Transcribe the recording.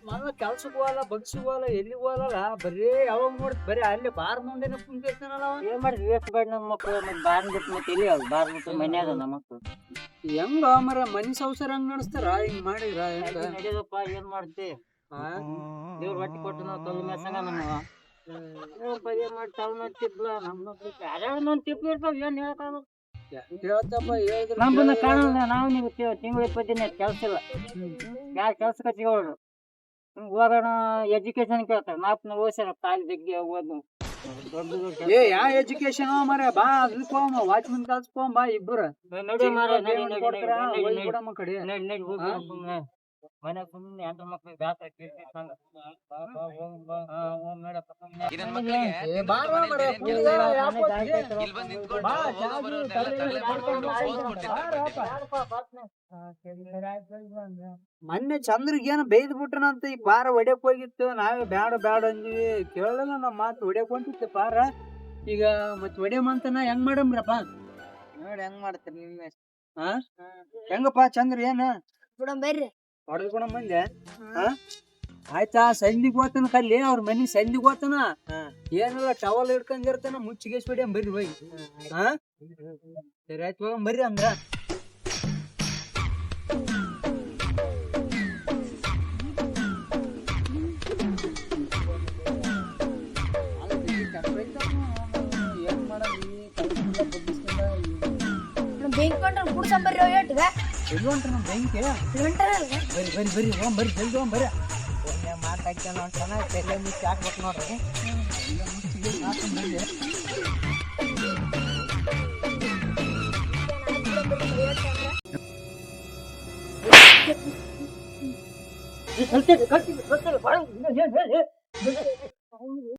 ಮನ ಕೆಲ್ಸಕ್ಕೆ ಹೋಗಲ್ಲ ಬಗ್ಸಿಗೆ ಹೋಗಲ್ಲ ಎಲ್ಲಿಗೆ ಹೋಗಲ್ಲ ಬರೀ ಯಾವಾಗ ನೋಡ್ ಬರೀ ಅಲ್ಲಿ ಬಾರ್ ಮುಂದೆನೆ ಕುಂತಿರ್ತಾನಲ್ಲ ಅವ. ಏನ್ ಮಾಡಿ ವೇಸ್ಟ್ ಬೇಡ ನಮ್ಮ ಮಕ್ಕಳು ಮತ್ತೆ ಬಾರ್ ಬಿಟ್ಟು ಮತ್ತೆ ಇಲ್ಲಿ ಬಾರ್ ಬಿಟ್ಟು ಮನ್ಯಾಗ ನಮ್ಮ ಮಕ್ಕಳು ಹೆಂಗ ಮರ ಮನಿ ಸಂಸಾರ ಹಂಗ ನಡೆಸ್ತಾರ ಹಿಂಗ್ ಮಾಡಿದ್ರ ಹೆಂಗ ನಡೆಯದಪ್ಪ ಏನ್ ಮಾಡ್ತಿ ದೇವ್ರ ಹೊಟ್ಟಿ ಕೊಟ್ಟು ನಾವು ತೊಲ್ ಮೇಸಂಗ ನಮ್ಮ ದೇವ್ರ ಏನ್ ಮಾಡಿ ತಲ್ ಮಾಡ್ತಿದ್ಲ ನಮ್ಮ ಯಾರ್ಯಾರ ತಿಪ್ಪಿ ಇರ್ತಾವ ಏನ್ ಹೇಳ್ತಾವ ಹೇಳ್ತಪ್ಪ ಹೇಳಿದ್ರ ನಮ್ಮನ್ನ ಕಾಣಲ್ಲ ನಾವು ನೀವು ತಿಂಗಳು 20 ದಿನ ಕೆಲ್ಸ ಇಲ್ಲ ಯಾರು ಕೆಲ್ಸಕ್ಕೆ ಸಿಗೋರು ಓದೋಣ ಎಜುಕೇಶನ್ ಕೇಳ್ತಾರೆ ನಾಲ್ಕು ಓದ್ಸಾರ ತಾಲಿ ಜಗ್ಗಿ ಓದ್ ದೊಡ್ಡ ಏ ಯಾ ಎಜುಕೇಶನ್ ಮರ ಬಾ ಅದಕ್ಕೆ ಹೋಗಮ್ಮ ವಾಚ್ಮನ್ ಕೆಲ್ಸಕ್ಕೆ ಹೋಗಮ್ಮ ಬಾ ಇಬ್ಬರು ನಡಿ ಮಾರ ಕಡೆ ಮನೆ ಸುಮ್ಮನೆ ಹೆಂಡ್ರ ಮಕ್ಳಿಗೆ ಬ್ಯಾಸ ಮೊನ್ನೆ ಚಂದ್ರಿಗೆ ಏನೋ ಬೈದ್ ಬಿಟ್ರನಂತ ಈ ಪಾರ ಹೊಡ್ಯಕ್ ಹೋಗಿತ್ತು ನಾವೇ ಬ್ಯಾಡ ಬ್ಯಾಡ ಅಂದಿವಿ ಕೇಳಲ್ಲ ನಮ್ಮ ಮಾತು ಹೊಡ್ಯಕ್ ಹೊಂಟಿತ್ತು ಪಾರ ಈಗ ಮತ್ ಹೊಡ್ಯಮಂತನ ಹೆಂಗ್ ಮಾಡಮ್ರಪ್ಪ ನೋಡಿ ಹೆಂಗ್ ಮಾಡ್ತೀರಿ ನಿಮ್ಗೆ ಹಾ ಹೆಂಗಪ್ಪ ಚಂದ್ರ ಏನ ಬರ್ರಿ ಹೊಡೆದ್ ಕೂಡ ಮಂದೆ ಆಯ್ತಾ ಸಂದಿಗ್ ಹೋತನ ಕಲ್ಲಿ ಅವ್ರ ಮನಿ ಸಂದಿಗ್ ಹೋತನ ಏನಿಲ್ಲ ಟವಲ್ ಹಿಡ್ಕೊಂಡಿರ್ತಾನ ಮುಚ್ಚಿಗೆಸ್ ಬಿಡಿ ಬರ್ರಿ ಹೋಗಿ ಹಾ ಸರಿ ಆಯ್ತು ಹೋಗಂ ಬರ್ರಿ ಅಂದ್ರ ಏನ್ ಮಾಡಿ ಬೆಂಕಿ ಕೊಂಡ್ರೆ ಕುಡ್ಸಂಬರ್ರಿ ಏಟ್ಗ ಎಲ್ಲಿ ಹೊಂಟ್ರ ನಮ್ ಬೆಂಕಿ ಬರ್ರಿ ಬರ್ರಿ ಬರ್ರಿ ಹೋಗಂ ಬರ್ರಿ ಜಲ್ದಿ ಹೋಗಂ ಬರ್ರಿ ಮಾತಾಡ್ತಾನ ಅಂತಾನ ತೆಲೆ ಮುಚ್ಚಿ ಹಾಕ್ಬೇಕು ನೋಡ್ರಿ ಮುಚ್ಚಿಗೆ ಹಾಕೊಂಡ್ ಬರ್ರಿ ಕಲ್ತಿರಿ